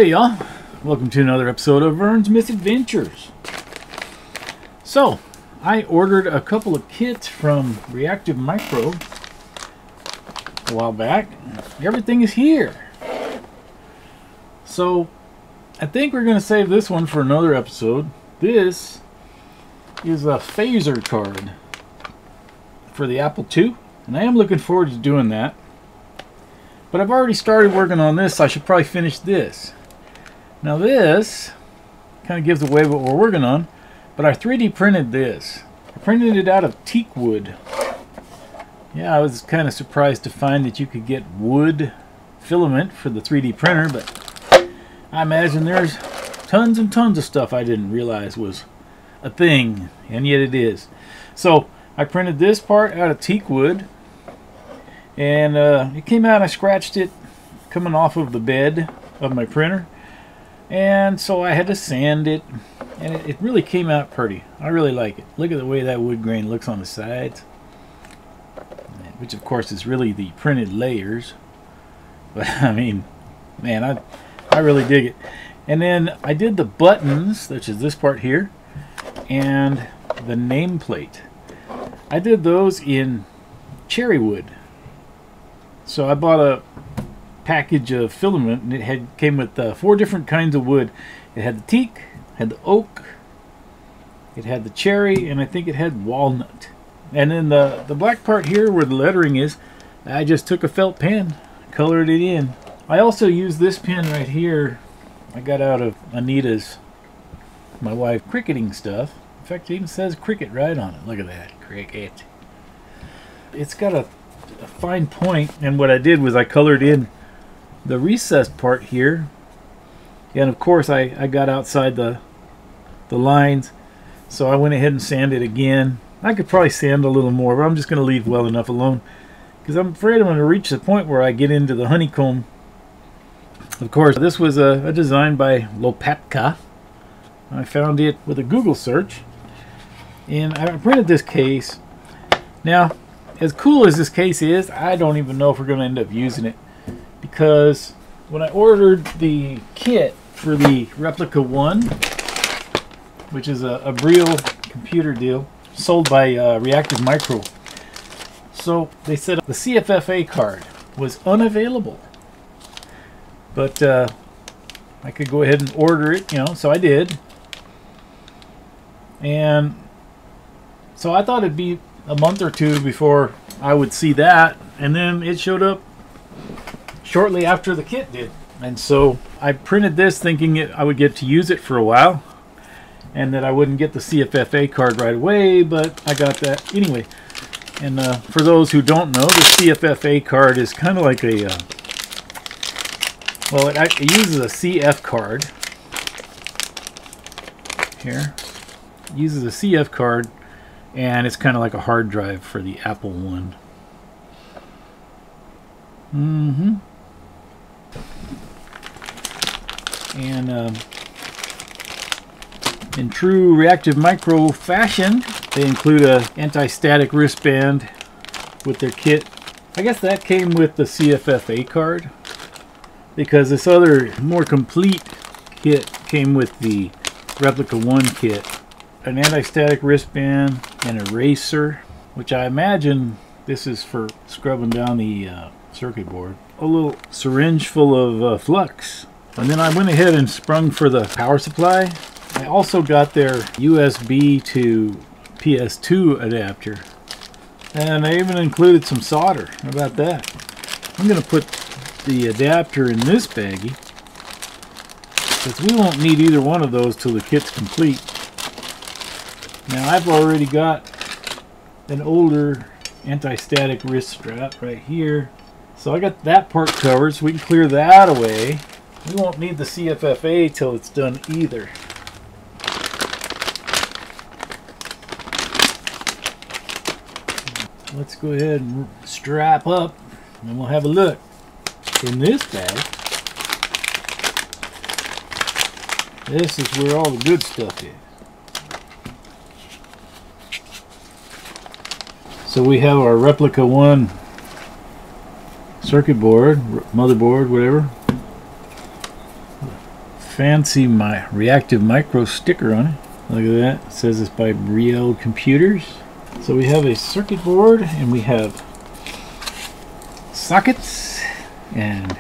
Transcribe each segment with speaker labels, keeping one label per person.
Speaker 1: Hey y'all, welcome to another episode of Vern's Misadventures. So, I ordered a couple of kits from Reactive Micro a while back. Everything is here. So, I think we're going to save this one for another episode. This is a phaser card for the Apple II, and I am looking forward to doing that. But I've already started working on this, so I should probably finish this. Now this kind of gives away what we're working on, but I 3D printed this. I printed it out of teak wood. Yeah, I was kind of surprised to find that you could get wood filament for the 3D printer, but I imagine there's tons and tons of stuff I didn't realize was a thing, and yet it is. So I printed this part out of teak wood, and it came out. I scratched it coming off of the bed of my printer, and so I had to sand it, and it really came out pretty. I really like it. Look at the way that wood grain looks on the sides, which of course is really the printed layers. But I mean, man, I really dig it. And then I did the buttons, which is this part here, and the nameplate. I did those in cherry wood. So I bought a package of filament, and it came with 4 different kinds of wood. It had the teak, had the oak, it had the cherry, and I think it had walnut. And then the black part here where the lettering is, I just took a felt pen, colored it in. I also used this pen right here. I got out of Anita's, my wife, cricketing stuff. In fact, it even says cricket right on it. Look at that, cricket. It's got a fine point, and what I did was I colored in the recessed part here, and of course I got outside the lines, so I went ahead and sanded it again. I could probably sand a little more, but I'm just going to leave well enough alone, because I'm afraid I'm going to reach the point where I get into the honeycomb. Of course, this was a design by Lopatka. I found it with a Google search, and I printed this case. Now, as cool as this case is, I don't even know if we're going to end up using it, because when I ordered the kit for the Replica 1, which is a Briel computer deal sold by Reactive Micro, so they said the CFFA card was unavailable, but I could go ahead and order it, you know, so I did. And so I thought it'd be a month or two before I would see that, and then it showed up shortly after the kit did. And so I printed this thinking I would get to use it for a while, and that I wouldn't get the CFFA card right away, but I got that anyway. And for those who don't know, the CFFA card is kind of like a well, it uses a CF card here. It uses a CF card, and it's kind of like a hard drive for the Apple One. And in true Reactive Micro fashion, they include a anti-static wristband with their kit. I guess that came with the CFFA card, because this other more complete kit came with the Replica 1 kit. An anti-static wristband, an eraser, which I imagine this is for scrubbing down the circuit board. A little syringe full of flux. And then I went ahead and sprung for the power supply. I also got their USB to PS2 adapter. And I even included some solder. How about that? I'm going to put the adapter in this baggie, because we won't need either one of those till the kit's complete. Now I've already got an older anti-static wrist strap right here, so I got that part covered, so we can clear that away. We won't need the CFFA till it's done either. Let's go ahead and strap up, and we'll have a look. In this bag, this is where all the good stuff is. So we have our Replica 1 circuit board, motherboard, whatever. fancy my reactive micro sticker on it. Look at that. It says it's by Briel Computers. So we have a circuit board and we have sockets, and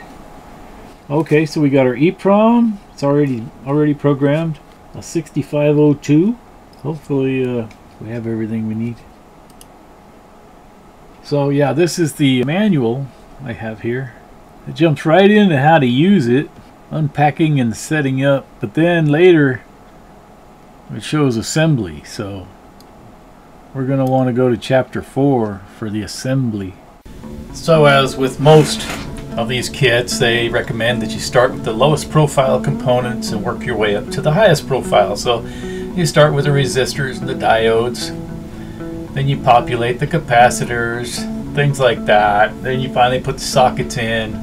Speaker 1: okay, so we got our EEPROM. It's already programmed. A 6502. Hopefully we have everything we need. So yeah, this is the manual I have here. It jumps right into how to use it, unpacking and setting up, but then later it shows assembly. So we're going to want to go to chapter 4 for the assembly. So as with most of these kits, they recommend that you start with the lowest profile components and work your way up to the highest profile. So you start with the resistors and the diodes, then you populate the capacitors, things like that. Then you finally put the sockets in,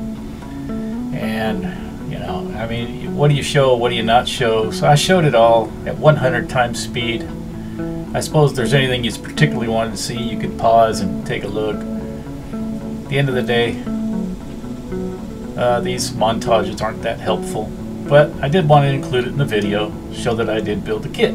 Speaker 1: and you know, I mean, what do you show, what do you not show? So I showed it all at 100 times speed. I suppose if there's anything you particularly wanted to see, you could pause and take a look. At the end of the day, these montages aren't that helpful, but I did want to include it in the video, show that I did build the kit.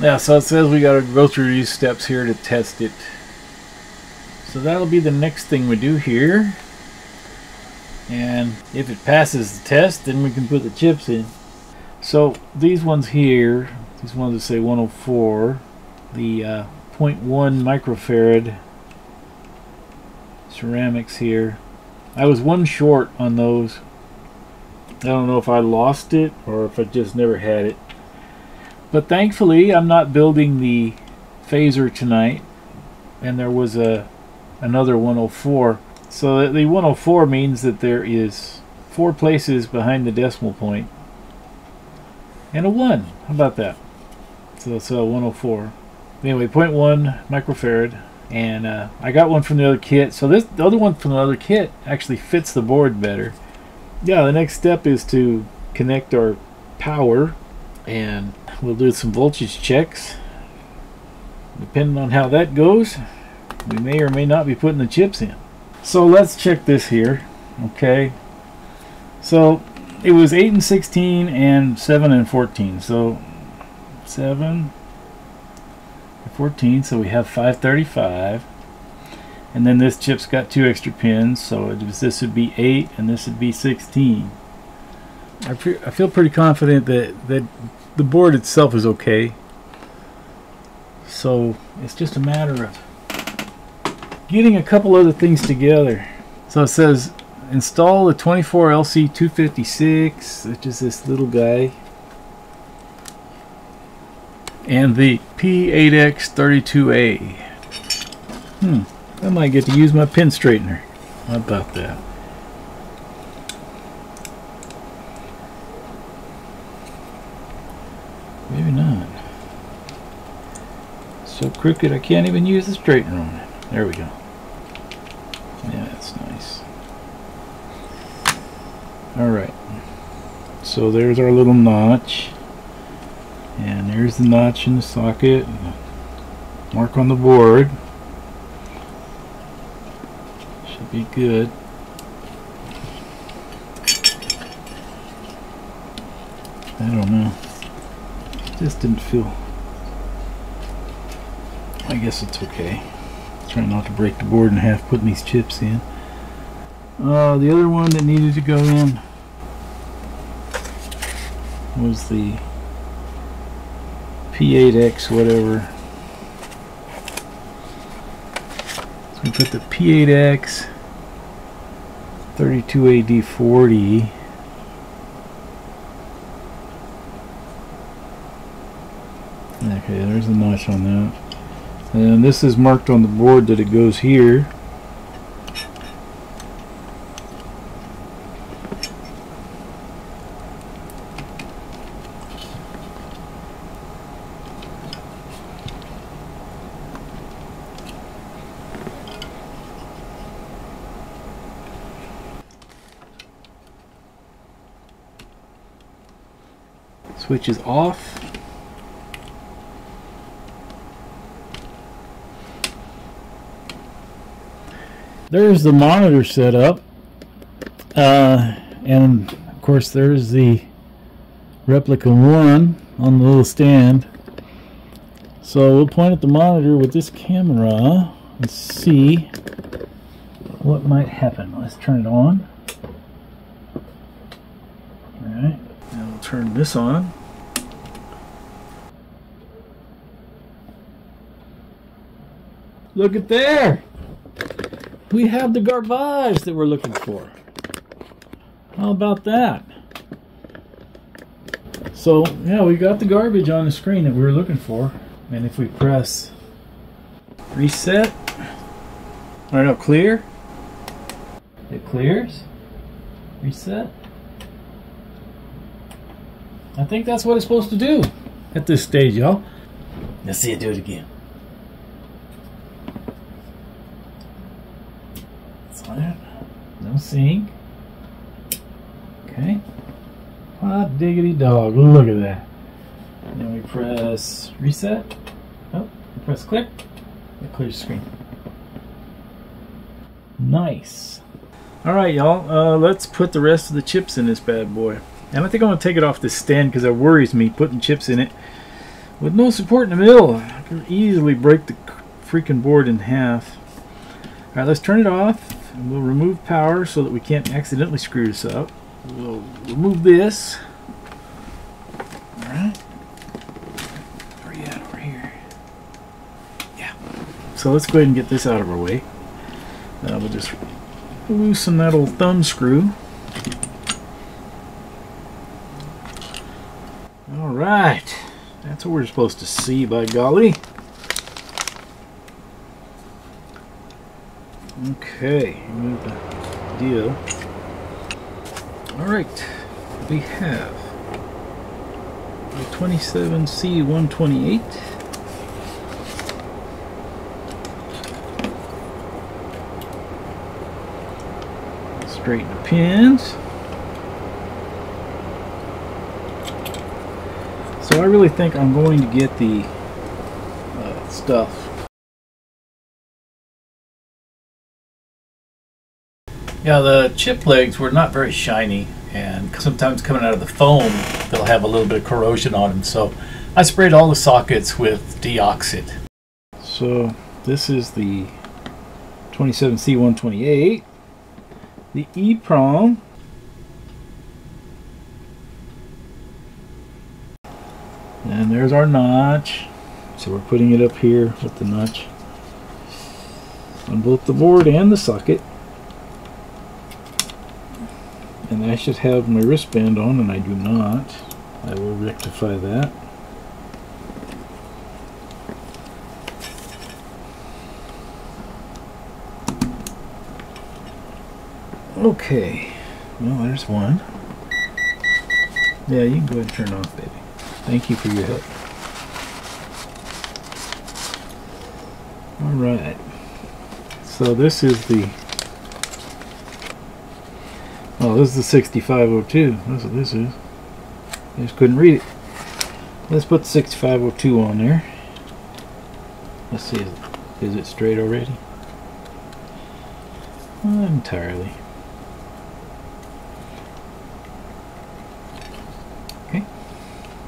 Speaker 1: Yeah, so it says we got to go through these steps here to test it. So that'll be the next thing we do here. And if it passes the test, then we can put the chips in. So these ones here, these ones that say 104, the 0.1 microfarad ceramics here. I was one short on those. I don't know if I lost it or if I just never had it. But thankfully, I'm not building the phaser tonight, and there was another 104. So the 104 means that there is 4 places behind the decimal point, and a 1. How about that? So it's a 104. Anyway, 0.1 microfarad, and I got one from the other kit. So the other one from the other kit actually fits the board better. Yeah, the next step is to connect our power, and we'll do some voltage checks. Depending on how that goes, we may or may not be putting the chips in. So let's check this here. Okay, so it was 8 and 16 and 7 and 14. So 7 and 14, so we have 535. And then this chip's got 2 extra pins, so this would be 8 and this would be 16. I feel pretty confident that the board itself is okay. So it's just a matter of getting a couple other things together. So it says install the 24LC256, which is this little guy, and the P8X32A. I might get to use my pin straightener. How about that? Maybe not. So crooked I can't even use the straightener on it. There we go. Yeah, that's nice. Alright. So there's our little notch. And there's the notch in the socket. Mark on the board. Should be good. I don't know. Just didn't feel. I guess it's okay. Trying not to break the board in half putting these chips in. The other one that needed to go in was the P8X whatever. So we put the P8X 32AD40. Okay, there's a notch on that. And this is marked on the board that it goes here. Switch is off. There's the monitor setup, and of course there's the Replica 1 on the little stand. So we'll point at the monitor with this camera and see what might happen. Let's turn it on. Alright, now we'll turn this on. Look at there! We have the garbage that we're looking for. How about that? So, yeah, we got the garbage on the screen that we were looking for. And if we press reset, or no, clear, it clears. Reset. I think that's what it's supposed to do at this stage, y'all. Let's see it do it again. No sync. Okay. Hot diggity dog. Look at that. And then we press reset. Oh, we press click. It clears the screen. Nice. Alright, y'all. Let's put the rest of the chips in this bad boy. And I think I'm going to take it off this stand because it worries me putting chips in it with no support in the middle. I could easily break the freaking board in half. Alright, let's turn it off. And we'll remove power so that we can't accidentally screw this up. We'll remove this. Alright. Where are you at over here? Yeah. So let's go ahead and get this out of our way. We'll just loosen that old thumb screw. Alright. That's what we're supposed to see, by golly. Okay, remove the deal. Alright, we have the 27C128. Straighten the pins. So I really think I'm going to get the stuff. Yeah, the chip legs were not very shiny, and sometimes coming out of the foam they'll have a little bit of corrosion on them, so I sprayed all the sockets with deoxit. So this is the 27C128, the E-prong, and there's our notch. So we're putting it up here with the notch on both the board and the socket. And I should have my wristband on, and I do not. I will rectify that. Okay. Well, there's one. Yeah, you can go ahead and turn it off, baby. Thank you for your help. Alright. So this is the... Oh, this is the 6502. That's what this is. I just couldn't read it. Let's put the 6502 on there. Let's see, is it straight already? Not entirely. Okay.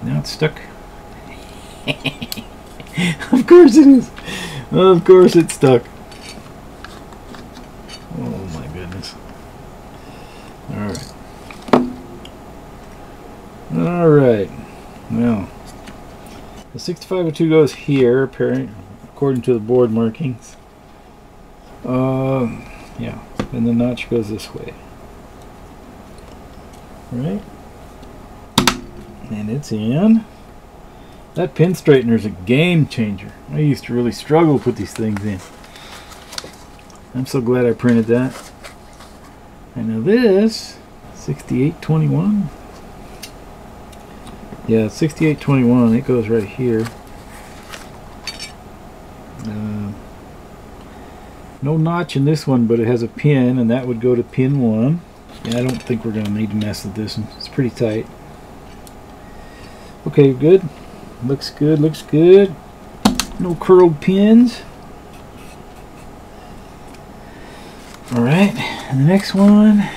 Speaker 1: Now it's stuck. Of course it is. Of course it's stuck. Oh my goodness. Alright. Alright. Now, the 6502 goes here, according to the board markings. Yeah. And the notch goes this way. Right? And it's in. That pin straightener is a game changer. I used to really struggle to put these things in. I'm so glad I printed that. And now this, 6821. Yeah, 6821, it goes right here. No notch in this one, but it has a pin, and that would go to pin 1. Yeah, I don't think we're going to need to mess with this one. It's pretty tight. Okay, good. Looks good, looks good. No curled pins. Alright, and the next one,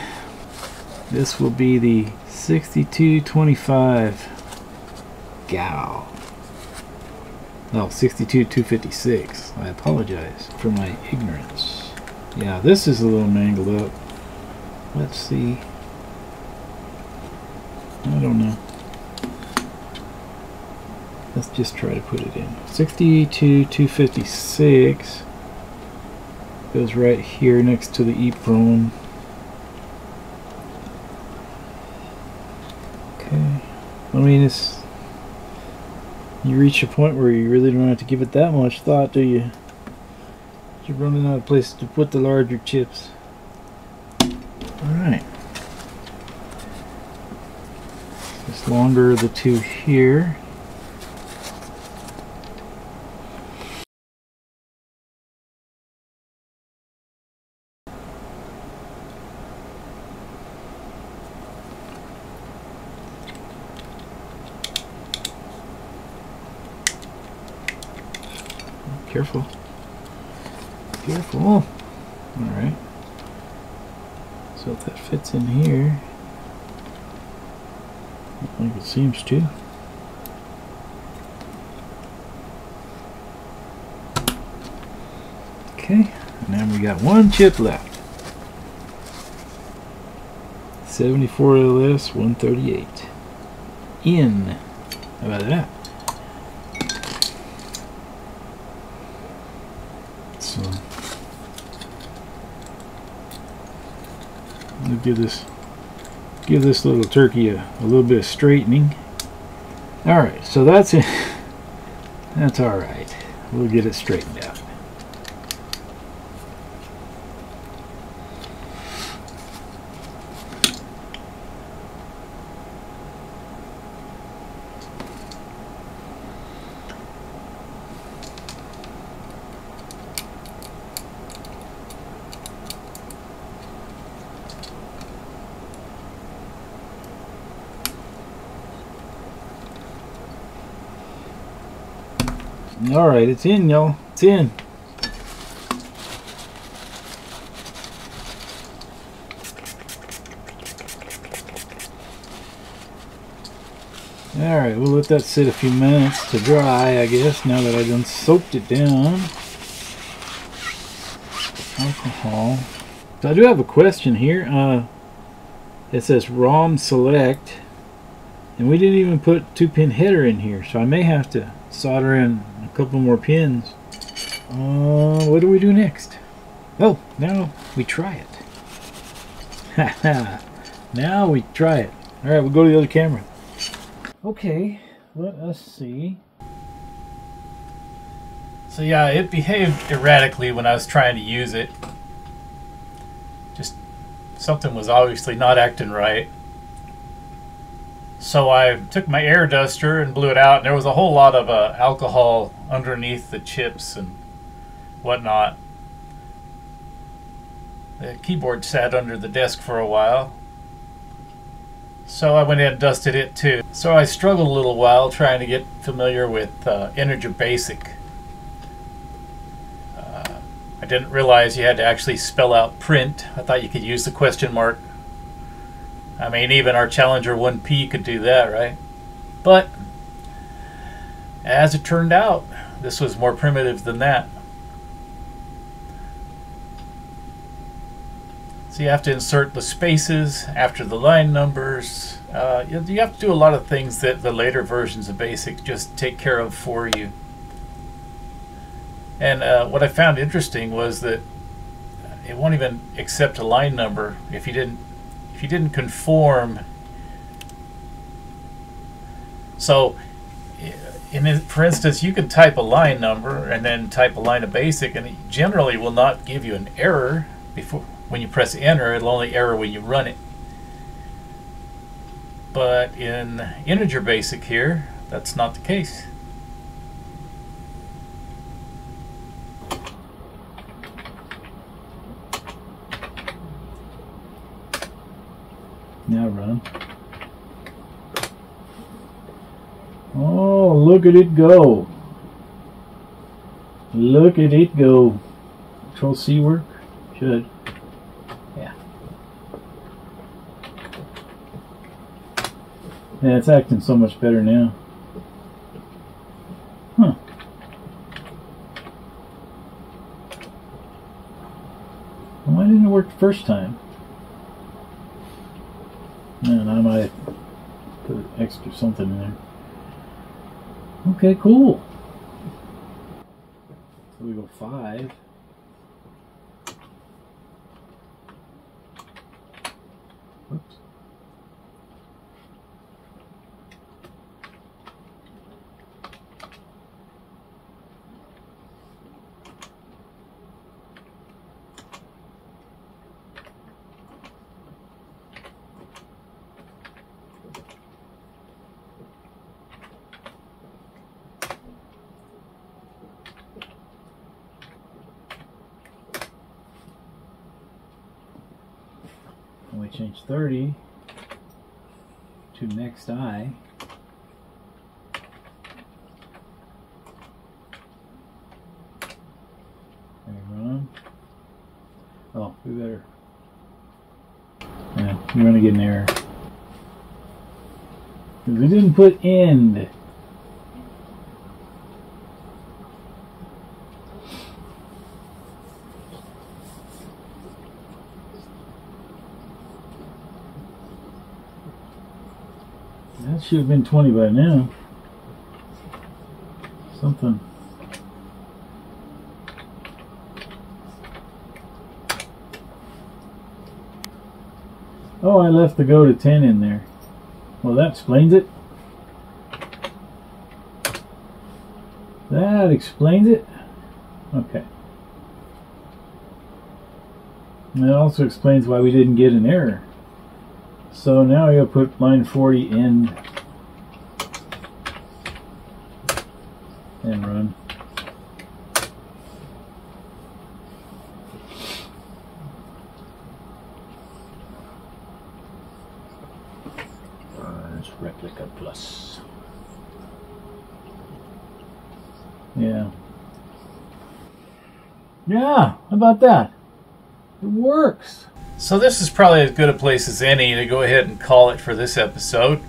Speaker 1: this will be the 6225 Gal. No, 62256. I apologize for my ignorance. Yeah, this is a little mangled up. Let's see. I don't know. Let's just try to put it in. 62256 goes right here next to the EEPROM. Okay. I mean, it's, you reach a point where you really don't have to give it that much thought, do you? You're running out of places to put the larger chips. Alright. Just longer the two here. Careful. Careful. Alright. So if that fits in here, I think it seems to. Okay, and then we got one chip left. 74 LS 138. In. How about that? So we'll give this little turkey a little bit of straightening. All right, so that's it. That's all right. We'll get it straightened out. Alright, it's in, y'all. It's in. Alright, we'll let that sit a few minutes to dry, I guess, now that I've done soaked it down. Alcohol. So I do have a question here. It says ROM select, and we didn't even put 2-pin header in here, so I may have to solder in a couple more pins. What do we do next? Oh, now we try it. Haha. Now we try it. Alright, we'll go to the other camera. Okay, let us see. So yeah, it behaved erratically when I was trying to use it. Just something was obviously not acting right. So I took my air duster and blew it out, and there was a whole lot of alcohol underneath the chips and whatnot. The keyboard sat under the desk for a while, so I went in and dusted it too. So I struggled a little while trying to get familiar with Integer Basic. I didn't realize you had to actually spell out print. I thought you could use the question mark. I mean, even our Challenger 1P could do that, right? But as it turned out, this was more primitive than that. So you have to insert the spaces after the line numbers. You have to do a lot of things that the later versions of BASIC just take care of for you. And what I found interesting was that it won't even accept a line number if you didn't conform. So for instance, you can type a line number and then type a line of BASIC, and it generally will not give you an error when you press enter. It'll only error when you run it. But in Integer Basic here, that's not the case. Now run. Oh, look at it go. Look at it go. Control C work? Should. Yeah. Yeah, it's acting so much better now. Huh. Why didn't it work the first time? And I might put extra something in there. Okay, cool. So we go 5. Whoops. And we change 30 to next eye. There you run. Oh, we better. Yeah, you're gonna get an error. Because we didn't put end. That should have been 20 by now. Something. Oh, I left the go to 10 in there. Well, that explains it. That explains it. Okay. And that also explains why we didn't get an error. So now I gotta put line 40 in and run. There's Replica Plus. Yeah. Yeah, how about that? It works. So this is probably as good a place as any to go ahead and call it for this episode.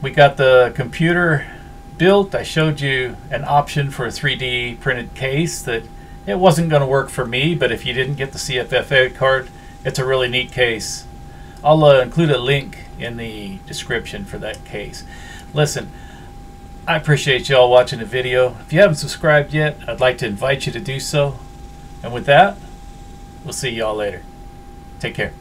Speaker 1: We got the computer built. I showed you an option for a 3D printed case that it wasn't going to work for me, but if you didn't get the CFFA card, it's a really neat case. I'll include a link in the description for that case. Listen, I appreciate y'all watching the video. If you haven't subscribed yet, I'd like to invite you to do so. And with that, we'll see y'all later. Take care.